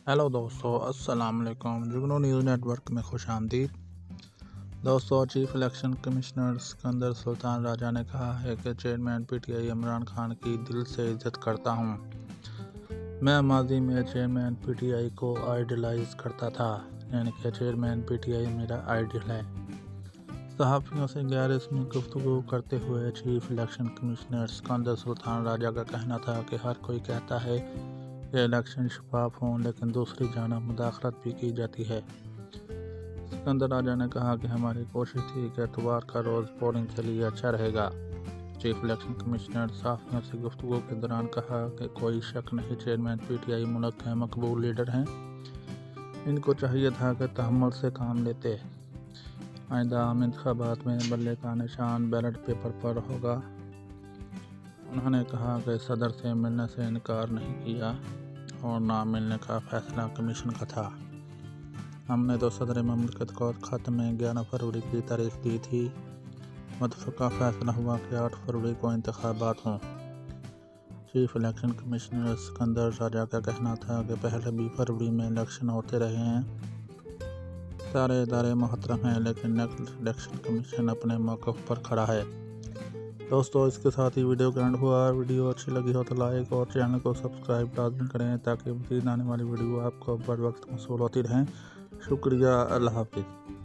Hello دوستو، السلام علیکم۔ جگنو نیوز نیٹ ورک میں خوش آمدید۔ دوستو، چیف الیکشن کمشنر سکندر سلطان راجہ نے کہا ہے کہ chairman P T I Imran Khan کی دل سے عزت کرتا ہوں۔ میں ماضی میں چیئرمین پی ٹی آئی کو آئیڈیلائز کرتا تھا، یعنی کہ چیئرمین پی ٹی آئی میرا آئیڈل ہے۔ صحافیوں سے غیر رسمی گفتگو کرتے ہوئے چیف الیکشن کمشنر سکندر سلطان راجہ کا کہنا تھا کہ ہر کوئی کہتا ہے کہ الیکشن شفاف ہوں، لیکن دوسری جانب مداخلت بھی کی جاتی ہے۔ سکندر راجہ نے کہا کہ ہماری کوشش تھی کہ اتوار کا روز پولنگ کے لیے اچھا رہے گا۔ چیف الیکشن کمشنر صحافیوں سے گفتگو کے دوران کہا کہ کوئی شک نہیں، چیئرمین پی ٹی آئی ملک کے مقبول لیڈر ہیں۔ ان کو چاہیے تھا کہ تحمل سے کام لیتے۔ آئندہ عام انتخابات میں بلے کا نشان بیلٹ پیپر پر ہوگا۔ انہوں نے کہا کہ صدر سے ملنے سے انکار نہیں کیا اور نہ ملنے کا فیصلہ کمیشن کا تھا۔ ہم نے تو صدر مملکت کو خط میں 11 فروری کی تاریخ دی تھی۔ متفقہ فیصلہ ہوا کہ 8 فروری کو انتخابات ہوں۔ چیف الیکشن کمشنر سکندر راجہ کا کہنا تھا کہ پہلے بھی فروری میں الیکشن ہوتے رہے ہیں۔ سارے ادارے محترم ہیں، لیکن الیکشن کمیشن اپنے موقف پر کھڑا ہے۔ دوستو، اس کے ساتھ ہی ویڈیو کا اینڈ ہوا۔ ویڈیو اچھی لگی ہو تو لائک اور چینل کو سبسکرائب لازمی کریں تاکہ مزید آنے والی ویڈیو آپ کو بر وقت موصول ہوتی رہیں۔ شکریہ، اللہ حافظ۔